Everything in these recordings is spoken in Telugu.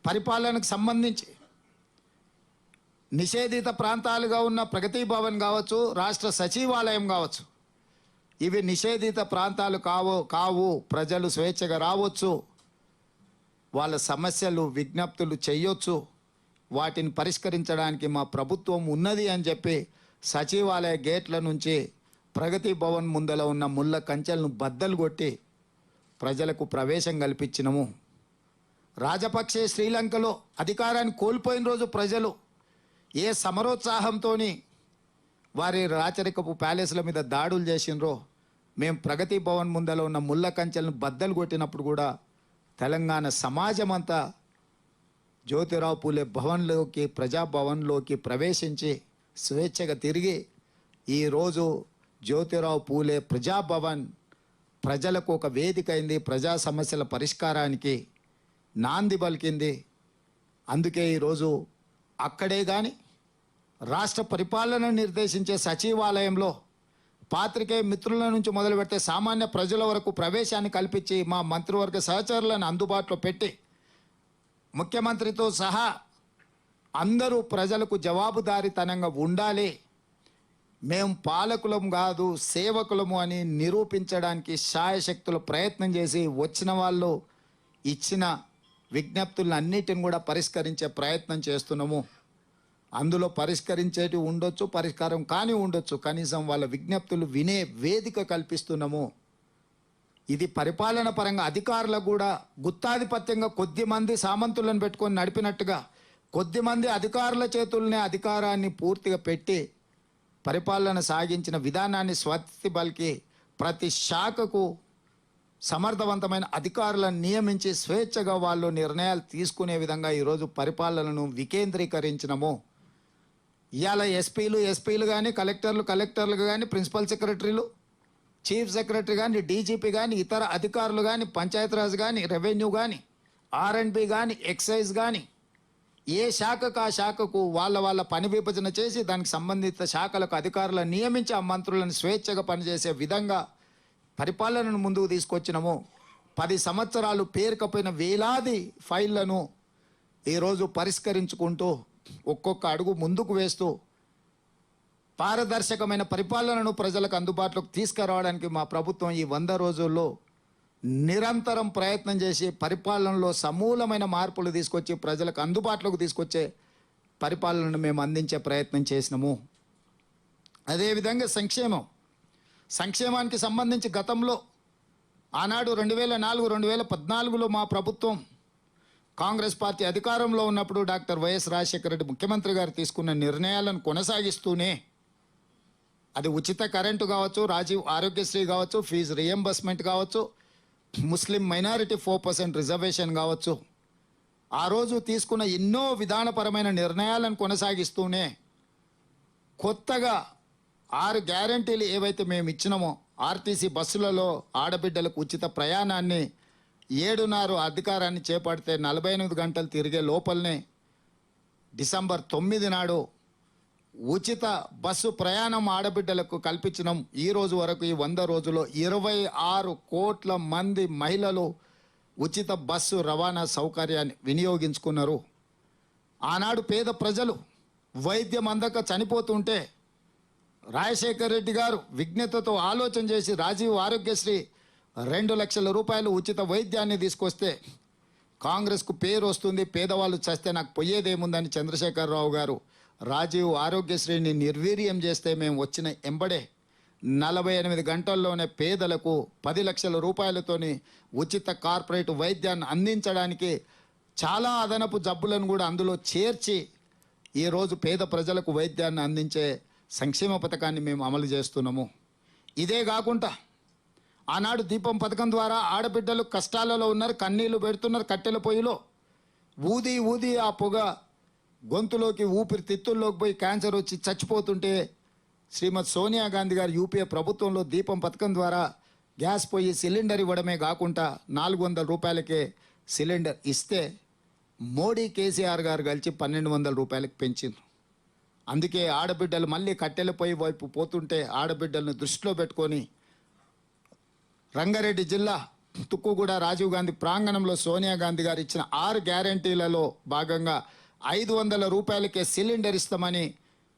పరిపాలనకు సంబంధించి నిషేధిత ప్రాంతాలుగా ఉన్న ప్రగతి భవన్ కావచ్చు, రాష్ట్ర సచివాలయం కావచ్చు, ఇవి నిషేధిత ప్రాంతాలు కావు. ప్రజలు స్వేచ్ఛగా రావచ్చు, వాళ్ళ సమస్యలు విజ్ఞప్తులు చేయొచ్చు, వాటిని పరిష్కరించడానికి మా ప్రభుత్వం ఉన్నది అని చెప్పి సచివాలయ గేట్ల నుంచి ప్రగతి భవన్ ముందల ఉన్న ముళ్ళ కంచెలను బద్దలు కొట్టి ప్రజలకు ప్రవేశం కల్పించినము. రాజపక్షే శ్రీలంకలో అధికారాన్ని కోల్పోయిన రోజు ప్రజలు ఏ సమరోత్సాహంతో వారి రాచరికపు ప్యాలెస్ల మీద దాడులు చేసినరో, మేము ప్రగతి భవన్ ముందల ఉన్న ముళ్ళ కంచెలను బద్దలు కొట్టినప్పుడు కూడా తెలంగాణ సమాజం అంతా జ్యోతిరావు పూలే భవన్లోకి, ప్రజాభవన్లోకి ప్రవేశించి స్వేచ్ఛగా తిరిగి ఈరోజు జ్యోతిరావు పూలే ప్రజాభవన్ ప్రజలకు ఒక వేదిక అయింది, ప్రజా సమస్యల పరిష్కారానికి నాంది పలికింది. అందుకే ఈరోజు అక్కడే కానీ రాష్ట్ర పరిపాలన నిర్దేశించే సచివాలయంలో పాత్రికేయ మిత్రుల నుంచి మొదలు పెడితే సామాన్య ప్రజల వరకు ప్రవేశాన్ని కల్పించి మా మంత్రివర్గ సహచరులను అందుబాటులో పెట్టి ముఖ్యమంత్రితో సహా అందరూ ప్రజలకు జవాబుదారీతనంగా ఉండాలి, మేము పాలకులం కాదు సేవకులము అని నిరూపించడానికి శాయశక్తులు ప్రయత్నం చేసి వచ్చిన వాళ్ళు ఇచ్చిన విజ్ఞప్తులను అన్నిటిని కూడా పరిష్కరించే ప్రయత్నం చేస్తున్నాము. అందులో పరిష్కరించేటి ఉండొచ్చు, పరిష్కారం కానీ ఉండొచ్చు, కనీసం వాళ్ళ విజ్ఞప్తులు వినే వేదిక కల్పిస్తున్నాము. ఇది పరిపాలన పరంగా అధికారులకు కూడా గుత్తాధిపత్యంగా కొద్దిమంది సామంతులను పెట్టుకొని నడిపినట్టుగా కొద్దిమంది అధికారుల చేతుల్నే అధికారాన్ని పూర్తిగా పెట్టి పరిపాలన సాగించిన విధానాన్ని స్వస్తి పలికి ప్రతి శాఖకు సమర్థవంతమైన అధికారులను నియమించి స్వేచ్ఛగా వాళ్ళు నిర్ణయాలు తీసుకునే విధంగా ఈరోజు పరిపాలనను వికేంద్రీకరించినము. ఇవాళ ఎస్పీలు కానీ కలెక్టర్లు కానీ ప్రిన్సిపల్ సెక్రటరీలు, చీఫ్ సెక్రటరీ కానీ, డీజీపీ కానీ, ఇతర అధికారులు కానీ, పంచాయతీరాజ్ కానీ, రెవెన్యూ కానీ, R&B కానీ, ఎక్సైజ్ కానీ, ఏ శాఖకు ఆ శాఖకు వాళ్ళ పని విభజన చేసి దానికి సంబంధిత శాఖలకు అధికారులను నియమించి ఆ మంత్రులను స్వేచ్ఛగా పనిచేసే విధంగా పరిపాలనను ముందుకు తీసుకొచ్చినాము. 10 సంవత్సరాలు పేరుకపోయిన వేలాది ఫైళ్లను ఈరోజు పరిష్కరించుకుంటూ ఒక్కొక్క అడుగు ముందుకు వేస్తూ పారదర్శకమైన పరిపాలనను ప్రజలకు అందుబాటులోకి తీసుకురావడానికి మా ప్రభుత్వం ఈ 100 రోజుల్లో నిరంతరం ప్రయత్నం చేసి పరిపాలనలో సమూలమైన మార్పులు తీసుకొచ్చి ప్రజలకు అందుబాటులోకి తీసుకొచ్చే పరిపాలనను మేము అందించే ప్రయత్నం చేసినాము. అదేవిధంగా సంక్షేమానికి సంబంధించి గతంలో ఆనాడు 2004-2014లో మా ప్రభుత్వం కాంగ్రెస్ పార్టీ అధికారంలో ఉన్నప్పుడు డాక్టర్ వైఎస్ రాజశేఖర రెడ్డి ముఖ్యమంత్రి గారు తీసుకున్న నిర్ణయాలను కొనసాగిస్తూనే అది ఉచిత కరెంటు కావచ్చు, రాజీవ్ ఆరోగ్యశ్రీ కావచ్చు, ఫీజు రియంబర్స్మెంట్ కావచ్చు, ముస్లిం మైనారిటీ 4% రిజర్వేషన్ కావచ్చు, ఆ రోజు తీసుకున్న ఎన్నో విధానపరమైన నిర్ణయాలను కొనసాగిస్తూనే కొత్తగా 6 గ్యారంటీలు ఏవైతే మేము ఇచ్చినామో ఆర్టీసీ బస్సులలో ఆడబిడ్డలకు ఉచిత ప్రయాణాన్ని 7.5 అధికారాన్ని చేపడితే 48 గంటలు తిరిగే లోపలనే డిసెంబర్ 9 నాడు ఉచిత బస్సు ప్రయాణం ఆడబిడ్డలకు కల్పించినాం. ఈ రోజు వరకు ఈ 100 రోజుల్లో 26 కోట్ల మంది మహిళలు ఉచిత బస్సు రవాణా సౌకర్యాన్ని వినియోగించుకున్నారు. ఆనాడు పేద ప్రజలు వైద్యం అందక చనిపోతుంటే రాజశేఖర్ రెడ్డి గారు విజ్ఞతతో ఆలోచన చేసి రాజీవ్ ఆరోగ్యశ్రీ 2 లక్షల రూపాయలు ఉచిత వైద్యాన్ని తీసుకొస్తే కాంగ్రెస్కు పేరు వస్తుంది, పేదవాళ్ళు చస్తే నాకు పోయేదేముందని చంద్రశేఖరరావు గారు రాజీవ్ ఆరోగ్యశ్రీని నిర్వీర్యం చేస్తే మేము వచ్చిన ఎంబడే 48 గంటల్లోనే పేదలకు 10 లక్షల రూపాయలతోని ఉచిత కార్పొరేట్ వైద్యాన్ని అందించడానికి చాలా అదనపు జబ్బులను కూడా అందులో చేర్చి ఈరోజు పేద ప్రజలకు వైద్యాన్ని అందించే సంక్షేమ పథకాన్ని మేము అమలు చేస్తున్నాము. ఇదే కాకుండా ఆనాడు దీపం పథకం ద్వారా ఆడబిడ్డలు కష్టాలలో ఉన్నారు, కన్నీళ్లు పెడుతున్నారు, కట్టెల పొయ్యిలో ఊది ఆ పొగ గొంతులోకి ఊపిరితిత్తుల్లోకి పోయి క్యాన్సర్ వచ్చి చచ్చిపోతుంటే శ్రీమతి సోనియా గాంధీ గారు యూపీఏ ప్రభుత్వంలో దీపం పథకం ద్వారా గ్యాస్ పొయ్యి సిలిండర్ ఇవ్వడమే కాకుండా 400 రూపాయలకే సిలిండర్ ఇస్తే మోడీ కేసీఆర్ గారు కలిసి 1200 రూపాయలకు పెంచింది. అందుకే ఆడబిడ్డలు మళ్ళీ కట్టెల పొయ్యి వైపు పోతుంటే ఆడబిడ్డలను దృష్టిలో పెట్టుకొని రంగారెడ్డి జిల్లా తుక్కుగూడ రాజీవ్ గాంధీ ప్రాంగణంలో సోనియా గాంధీ గారు ఇచ్చిన 6 గ్యారంటీలలో భాగంగా 500 రూపాయలకే సిలిండర్ ఇస్తామని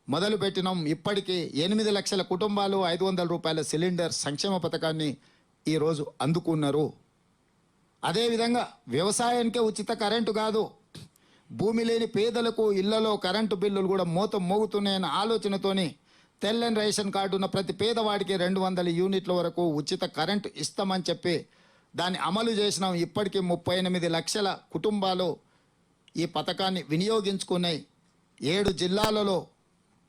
మొదలుపెట్టినాం. ఇప్పటికీ 8 లక్షల కుటుంబాలు 500 రూపాయల సిలిండర్ సంక్షేమ పథకాన్ని ఈరోజు అందుకున్నారు. అదేవిధంగా వ్యవసాయానికే ఉచిత కరెంటు కాదు, భూమి లేని పేదలకు ఇళ్లలో కరెంటు బిల్లులు కూడా మోగుతున్నాయన్న ఆలోచనతోని తెల్లని రేషన్ కార్డు ఉన్న ప్రతి పేదవాడికి 200 యూనిట్ల వరకు ఉచిత కరెంటు ఇస్తామని చెప్పి దాన్ని అమలు చేసినాం. ఇప్పటికీ 38 లక్షల కుటుంబాలు ఈ పథకాన్ని వినియోగించుకున్నాయి. 7 జిల్లాలలో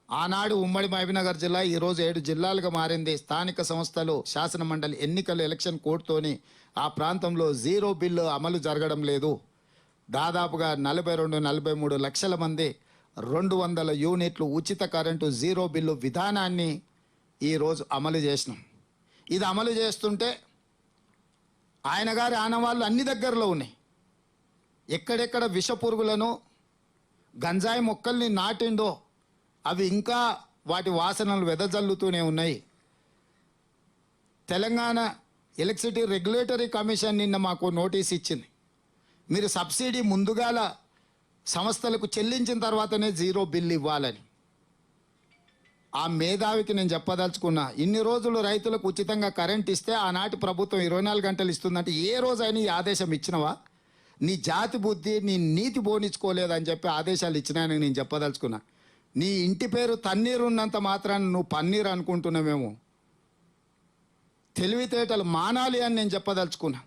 ఆనాడు ఉమ్మడి మహబూబ్నగర్ జిల్లా ఈరోజు 7 జిల్లాలుగా మారింది. స్థానిక సంస్థలు శాసన మండలి ఎన్నికలు ఎలక్షన్ కోడ్తోని ఆ ప్రాంతంలో జీరో బిల్లు అమలు జరగడం లేదు. దాదాపుగా 42-43 లక్షల మంది 200 యూనిట్లు ఉచిత కరెంటు జీరో బిల్లు విధానాన్ని ఈరోజు అమలు చేసినాం. ఇది అమలు చేస్తుంటే ఆయన గారి ఆనవాళ్ళు అన్ని దగ్గరలో ఉన్నాయి. ఎక్కడెక్కడ విష పురుగులను గంజాయి మొక్కల్ని నాటిండో అవి ఇంకా వాటి వాసనలు వెదజల్లుతూనే ఉన్నాయి. తెలంగాణ ఎలక్ట్రిసిటీ రెగ్యులేటరీ కమిషన్ నిన్న మాకు నోటీస్ ఇచ్చింది. మీరు సబ్సిడీ ముందుగాల సంస్థలకు చెల్లించిన తర్వాతనే జీరో బిల్ ఇవ్వాలని. ఆ మేధావికి నేను చెప్పదలుచుకున్నా, ఇన్ని రోజులు రైతులకు ఉచితంగా కరెంట్ ఇస్తే ఆనాటి ప్రభుత్వం 24 గంటలు ఇస్తుందంటే ఏ రోజైనా ఈ ఆదేశం ఇచ్చినవా? నీ జాతి బుద్ధి నీ నీతి బోనించుకోలేదని చెప్పి ఆదేశాలు ఇచ్చినాయని నేను చెప్పదలుచుకున్నా. నీ ఇంటి పేరు తన్నీరు ఉన్నంత మాత్రాన్ని నువ్వు పన్నీరు అనుకుంటున్నావేమో. తెలివితేటలు మానాలి అని నేను చెప్పదలుచుకున్నా.